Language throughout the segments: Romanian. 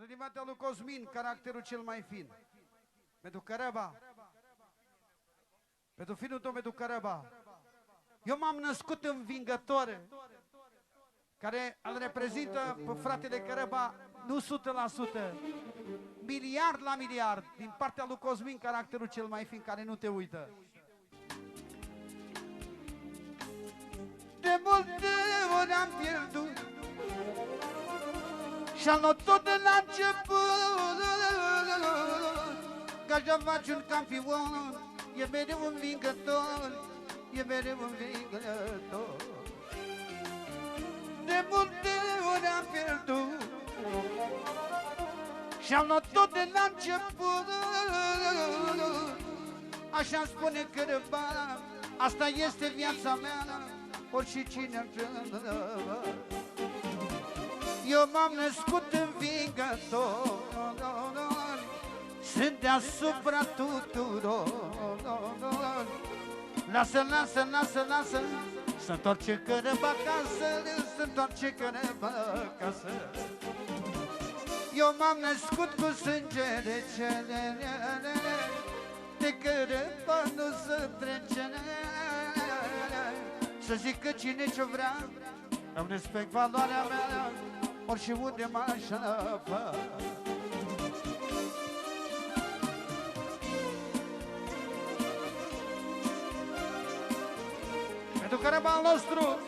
Pentru din partea lui Cosmin, caracterul cel mai fin. Pentru Cărăba. Pentru finul tău, pentru Cărăba. Eu m-am născut învingător, care îl reprezintă pe fratele Cărăba, nu 100%, miliard la miliard, din partea lui Cosmin, caracterul cel mai fin, care nu te uită. De multe ori am pierdut și-am luat tot de la început, că așa faci un campion, e mereu învingător, e mereu învingător. De multe ori am pierdut și-am luat tot de la început, așa-mi spune Cărăba, asta este viața mea, orice cine trebuie. Eu m-am născut învingător, sunt deasupra tuturor. Lasă, lasă, lasă, lasă, să întoarce Cărăba acasă, să întoarce Cărăba acasă. Eu m-am născut cu sânge rece, de Cărăba nu se trece. Să zic că cine ce vrea, îmi respect valoarea mea, orice unde m-aș afla. Pentru Cărăba nostru,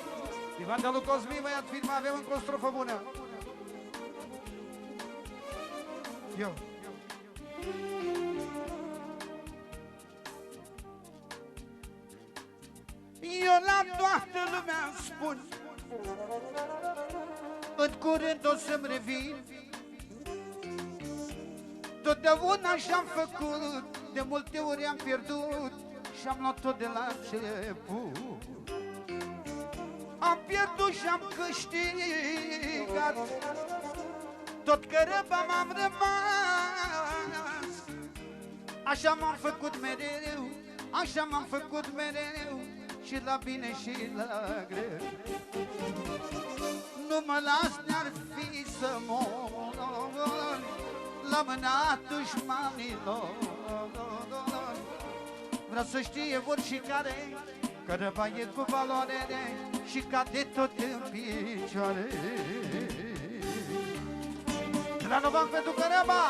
din partea lui Cosmin, băiat film, avem încă o strofă bună. Eu. Eu la toată lumea spun, în curând o să-mi revin. Totdeauna și-am făcut, de multe ori am pierdut și-am luat tot de la început. Am pierdut și-am câștigat, tot Cărăba m-am rămas. Așa m-am făcut mereu, așa m-am făcut mereu, și la bine și la greu. Nu mă las, ne-ar fi să mor la mâna dușmanilor. Vreau să știe oricare, Cărăba e cu valoare și cade tot în picioare. De la Novac pentru Cărăba!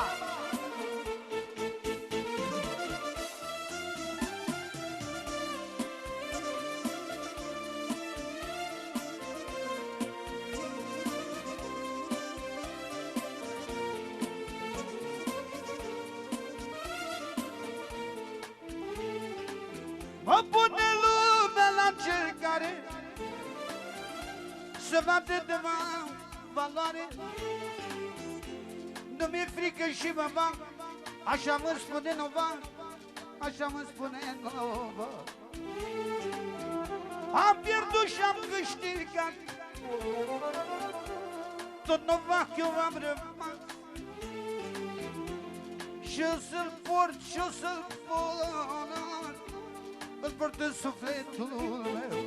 Mă pune lumea la încercare să vadă de valoare. Nu mi-e frică și mă bag, așa mă spune Novac, așa mă spune Novac. Am pierdut și am câștigat, tot Novac eu am rămas. Și o să-l port, și o să-l port, îl port în sufletul meu.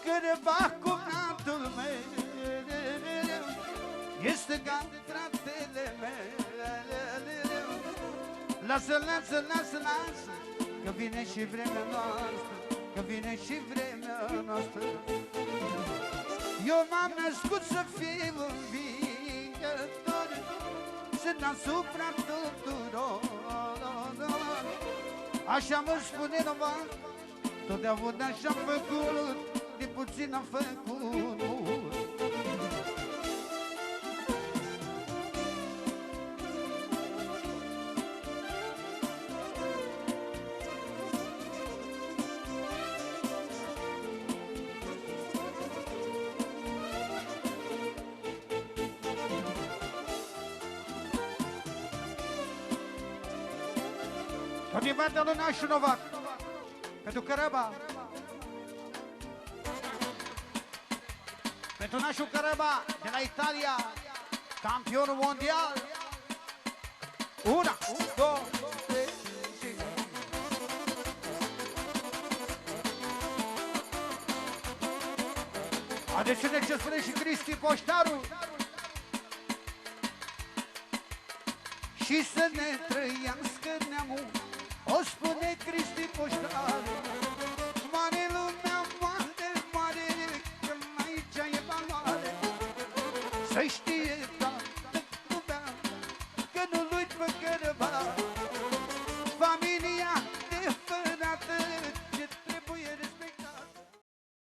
Cărăba cumnatul meu este ca fratele meu. Lasă, lasă, lasă, lasă, că vine și vremea noastră, că vine și vremea noastră. Eu m-am născut să fiu învingător, sunt deasupra tuturor. Așa mă spune Novac, totdeauna și-am făcut, de puțin am făcut. Tot din partea lui Nașu Novac, pentru Cărăba, pentru Nașu Cărăba, de la Italia, campionul mondial. Una, două, trei, și... Adețiune ce spune și Cristi Poștaru. și să ne trăiască neamul, o spune Cristi Poștare. Mare lumea, mare, mare, că aici e valoare, să știe